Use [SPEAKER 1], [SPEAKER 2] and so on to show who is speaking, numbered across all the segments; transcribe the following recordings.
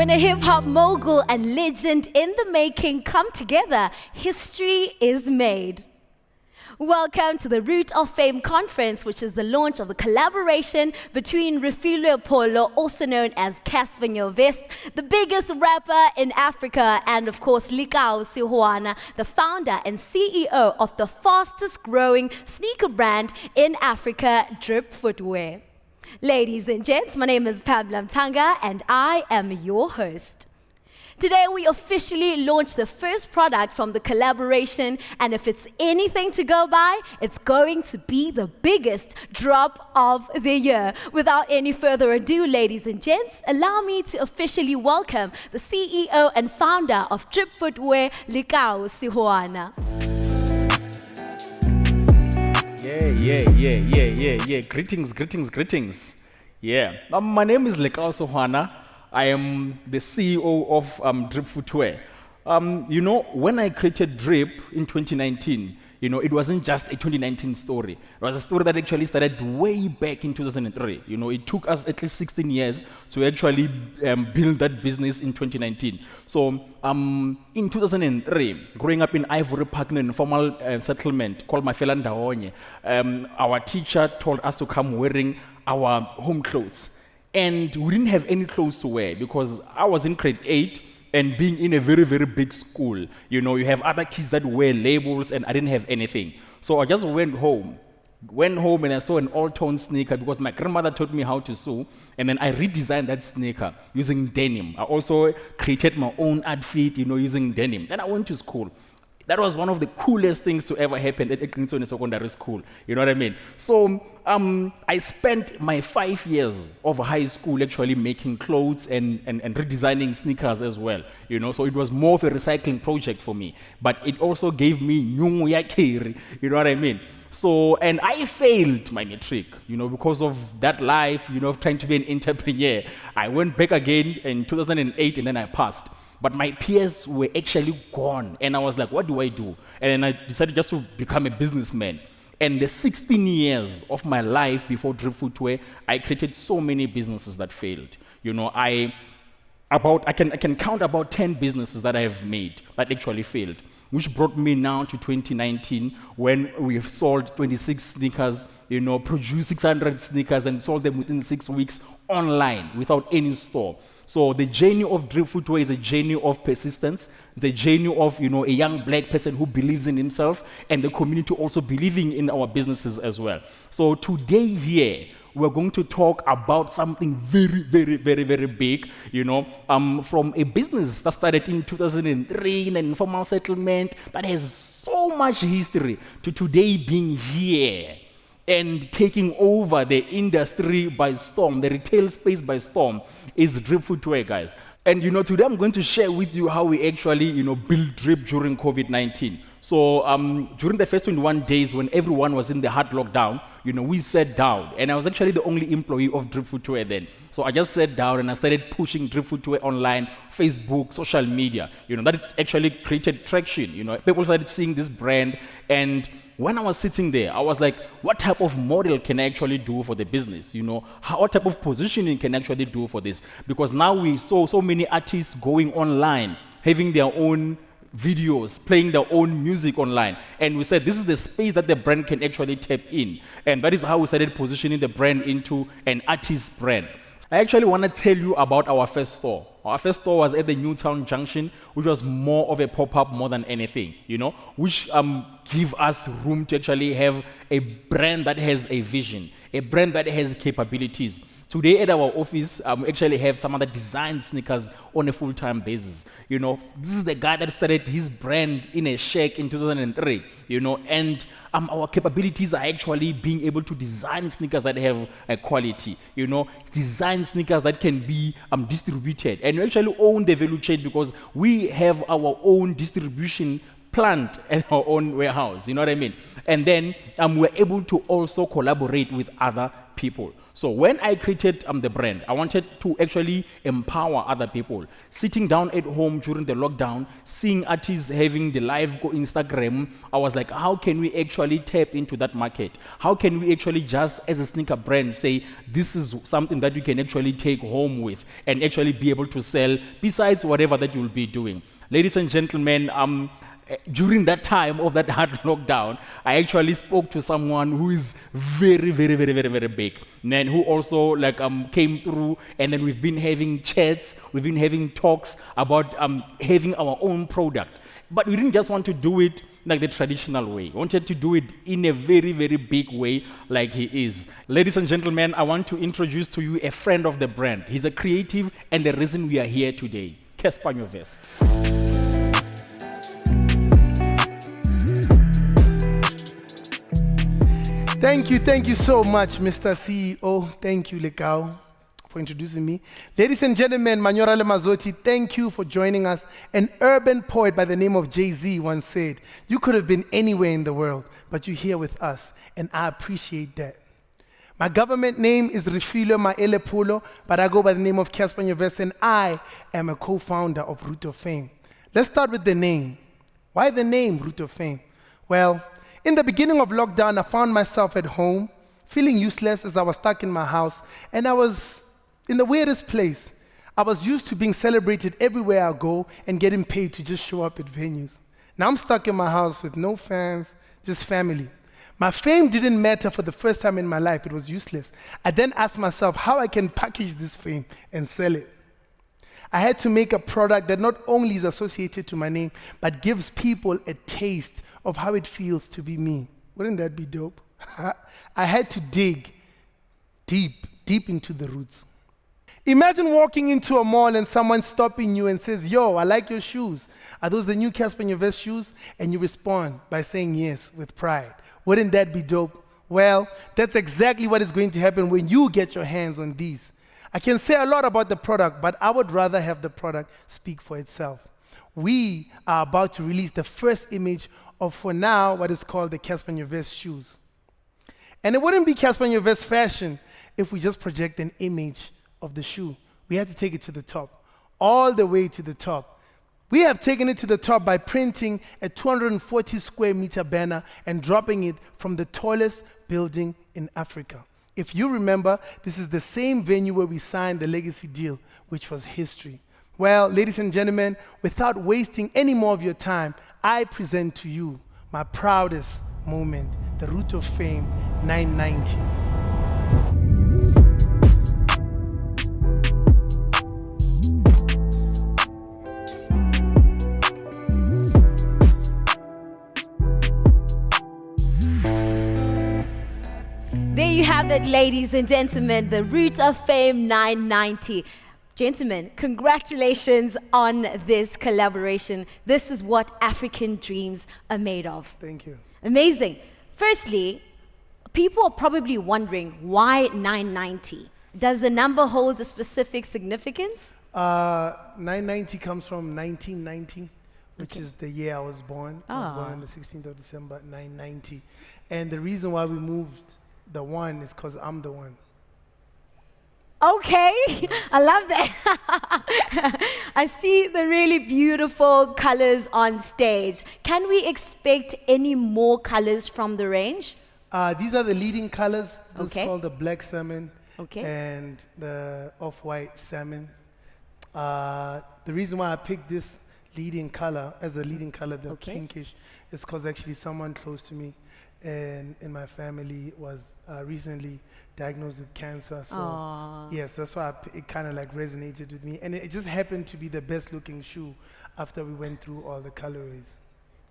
[SPEAKER 1] When a hip-hop mogul and legend in the making come together, history is made. Welcome to the Root of Fame Conference, which is the launch of the collaboration between Refilwe Polo, also known as Caspy Nyovest, the biggest rapper in Africa, and of course Likao Sihuana, the founder and CEO of the fastest growing sneaker brand in Africa, Drip Footwear. Ladies and gents, my name is Pamela Mtanga and I am your host. Today we officially launched the first product from the collaboration, and if it's anything to go by, it's going to be the biggest drop of the year. Without any further ado, ladies and gents, allow me to officially welcome the CEO and founder of Drip Footwear, Likao Sihuana.
[SPEAKER 2] Yeah. Greetings. Yeah. My name is Likao Sihuana. I am the CEO of Drip Footwear. When I created Drip in 2019, it wasn't just a 2019 story. It was a story that actually started way back in 2003. It took us at least 16 years to actually build that business in 2019. So in 2003, growing up in Ivory Park in an informal settlement called Mafela Ndawonye, our teacher told us to come wearing our home clothes. And we didn't have any clothes to wear because I was in grade 8 and being in a very, very big school. You have other kids that wear labels and I didn't have anything. So I just went home and I saw an all-tone sneaker because my grandmother taught me how to sew, and then I redesigned that sneaker using denim. I also created my own outfit, using denim. Then I went to school. That was one of the coolest things to ever happen at Kingston Secondary School. You know what I mean? So I spent my 5 years of high school actually making clothes and redesigning sneakers as well. So it was more of a recycling project for me. But it also gave me nyungu ya kiri. You know what I mean? So, and I failed my matric, because of that life, of trying to be an entrepreneur. I went back again in 2008 and then I passed. But my peers were actually gone. And I was like, what do I do? And then I decided just to become a businessman. And the 16 years of my life before Drip Footwear, I created so many businesses that failed. I can count about 10 businesses that I have made that actually failed, which brought me now to 2019 when we've sold 26 sneakers, produced 600 sneakers and sold them within 6 weeks online without any store. So the journey of Drip Footwear is a journey of persistence, the journey of a young black person who believes in himself and the community also believing in our businesses as well. So today here, we're going to talk about something very, very, very, very big, from a business that started in 2003 in an informal settlement that has so much history to today being here and taking over the industry by storm, the retail space by storm, is Drip Footwear, guys. And today I'm going to share with you how we actually, built Drip during COVID-19. So during the first 21 days when everyone was in the hard lockdown, we sat down, and I was actually the only employee of Drip Footwear then. So I just sat down and I started pushing Drip Footwear online, Facebook, social media. That actually created traction. People started seeing this brand, and when I was sitting there, I was like, what type of model can I actually do for the business? What type of positioning can I actually do for this? Because now we saw so many artists going online, having their own videos, playing their own music online. And we said, this is the space that the brand can actually tap in. And that is how we started positioning the brand into an artist brand. I actually want to tell you about our first store. Our first store was at the Newtown Junction, which was more of a pop-up more than anything, which give us room to actually have a brand that has a vision, a brand that has capabilities. Today at our office, we actually have someone that designs sneakers on a full-time basis. This is the guy that started his brand in a shack in 2003, and our capabilities are actually being able to design sneakers that have a quality, design sneakers that can be distributed. And we actually own the value chain because we have our own distribution plant at our own warehouse, you know what I mean? And then we're able to also collaborate with other people. So when I created the brand, I wanted to actually empower other people. Sitting down at home during the lockdown, seeing artists having the live go Instagram, I was like, how can we actually tap into that market? How can we actually just, as a sneaker brand, say, this is something that you can actually take home with and actually be able to sell besides whatever that you'll be doing. Ladies and gentlemen, during that time of that hard lockdown, I actually spoke to someone who is very, very, very, very, very big, and who also came through, and then we've been having chats, we've been having talks about having our own product. But we didn't just want to do it like the traditional way. We wanted to do it in a very, very big way like he is. Ladies and gentlemen, I want to introduce to you a friend of the brand. He's a creative and the reason we are here today. Caspy Nyovest.
[SPEAKER 3] Thank you so much, Mr. CEO. Thank you, Lekao, for introducing me. Ladies and gentlemen, Manyora Mazoti, thank you for joining us. An urban poet by the name of Jay-Z once said, you could have been anywhere in the world, but you're here with us, and I appreciate that. My government name is Refilo Maele Polo, but I go by the name of Caspy Nyovest, and I am a co-founder of Root of Fame. Let's start with the name. Why the name Root of Fame? Well, in the beginning of lockdown, I found myself at home, feeling useless as I was stuck in my house, and I was in the weirdest place. I was used to being celebrated everywhere I go and getting paid to just show up at venues. Now I'm stuck in my house with no fans, just family. My fame didn't matter for the first time in my life. It was useless. I then asked myself how I can package this fame and sell it. I had to make a product that not only is associated to my name, but gives people a taste of how it feels to be me. Wouldn't that be dope? I had to dig deep into the roots. Imagine walking into a mall and someone stopping you and says, yo, I like your shoes. Are those the new Caspy Nyovest shoes? And you respond by saying yes with pride. Wouldn't that be dope? Well, that's exactly what is going to happen when you get your hands on these. I can say a lot about the product, but I would rather have the product speak for itself. We are about to release the first image of, for now, what is called the Caspy Nyovest shoes. And it wouldn't be Caspy Nyovest fashion if we just project an image of the shoe. We had to take it to the top, all the way to the top. We have taken it to the top by printing a 240 square meter banner and dropping it from the tallest building in Africa. If you remember, this is the same venue where we signed the legacy deal, which was history. Well, ladies and gentlemen, without wasting any more of your time, I present to you my proudest moment, the Root of Fame 990s.
[SPEAKER 1] There you have it, ladies and gentlemen, the Root of Fame 990. Gentlemen, congratulations on this collaboration. This is what African dreams are made of.
[SPEAKER 3] Thank you.
[SPEAKER 1] Amazing. Firstly, people are probably wondering why 990? Does the number hold a specific significance?
[SPEAKER 3] 990 comes from 1990, which is the year I was born. I was born on the 16th of December, 990. And the reason why we moved the one is because I'm the one.
[SPEAKER 1] Okay, I love that. I see the really beautiful colors on stage. Can we expect any more colors from the range?
[SPEAKER 3] These are the leading colors. This
[SPEAKER 1] Okay.
[SPEAKER 3] is called the black salmon
[SPEAKER 1] Okay.
[SPEAKER 3] and the off-white salmon. The reason why I picked this leading color as the leading color, the
[SPEAKER 1] Okay.
[SPEAKER 3] pinkish, is because actually someone close to me and in my family was recently diagnosed with cancer. So
[SPEAKER 1] Aw.
[SPEAKER 3] yes, that's why it kind of like resonated with me. And it just happened to be the best looking shoe after we went through all the colorways.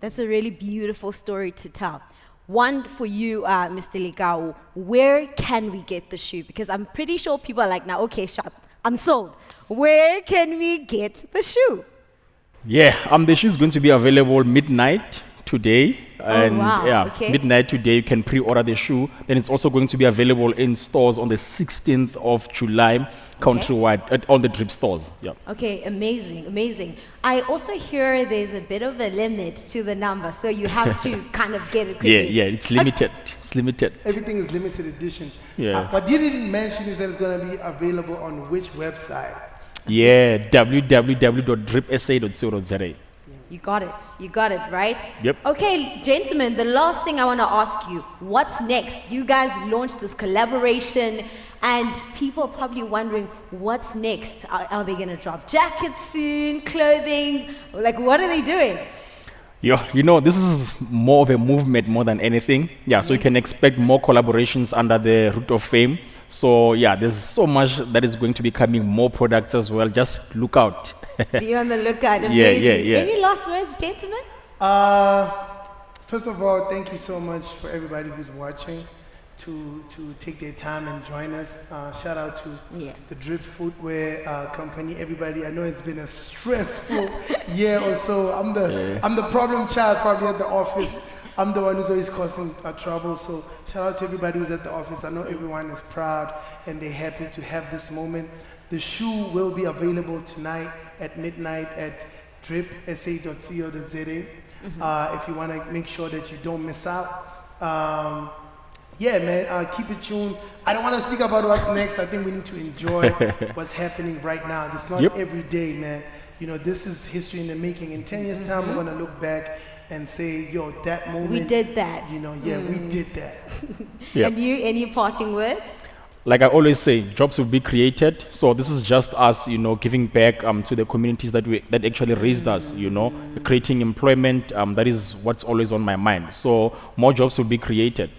[SPEAKER 1] That's a really beautiful story to tell. One for you, Mr. Lekao, where can we get the shoe? Because I'm pretty sure people are like, now, okay, sharp, I'm sold. Where can we get the shoe?
[SPEAKER 2] Yeah, the shoe is going to be available midnight today. And
[SPEAKER 1] wow,
[SPEAKER 2] yeah,
[SPEAKER 1] okay.
[SPEAKER 2] midnight today, you can pre-order the shoe. Then it's also going to be available in stores on the 16th of July, countrywide, at all the Drip stores. Yeah.
[SPEAKER 1] Okay, amazing, amazing. I also hear there's a bit of a limit to the number, so you have to kind of get it quickly.
[SPEAKER 2] Yeah, it's limited. It's limited.
[SPEAKER 3] Everything is limited edition.
[SPEAKER 2] Yeah.
[SPEAKER 3] What you didn't mention is that it's going to be available on which website?
[SPEAKER 2] Yeah, www.dripsa.co.za.
[SPEAKER 1] You got it. You got it, right?
[SPEAKER 2] Yep.
[SPEAKER 1] Okay, gentlemen, the last thing I want to ask you, what's next? You guys launched this collaboration, and people are probably wondering, what's next? Are they going to drop jackets soon, clothing? Like, what are they doing?
[SPEAKER 2] You know, this is more of a movement more than anything. Yeah, so you can expect more collaborations under the Root of Fame. So yeah, there's so much that is going to be coming, more products as well. Just look out.
[SPEAKER 1] Be on the lookout. Amazing.
[SPEAKER 2] Yeah.
[SPEAKER 1] Any last words, gentlemen?
[SPEAKER 3] First of all, thank you so much for everybody who's watching to take their time and join us. Shout out to the Drip Footwear company. Everybody, I know it's been a stressful year or so. I'm the problem child probably at the office. I'm the one who's always causing trouble. So shout out to everybody who's at the office. I know everyone is proud and they're happy to have this moment. The shoe will be available tonight at midnight at dripsa.co.za. If you want to make sure that you don't miss out. Yeah, man, keep it tuned. I don't want to speak about what's next. I think we need to enjoy what's happening right now. It's not every day, man. You know, this is history in the making. In 10 years' time, we're going to look back and say, yo, that moment.
[SPEAKER 1] We did that.
[SPEAKER 3] You know, we did that.
[SPEAKER 1] And you, any parting words?
[SPEAKER 2] Like I always say, jobs will be created. So this is just us, you know, giving back to the communities that actually raised us, you know, creating employment. That is what's always on my mind. So more jobs will be created.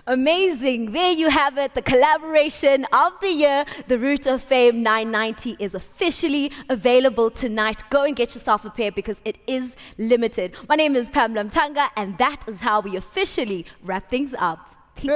[SPEAKER 1] Amazing. There you have it. The collaboration of the year, the Root of Fame 990 is officially available tonight. Go and get yourself a pair because it is limited. My name is Pamela Mtanga, and that is how we officially wrap things up. Peace.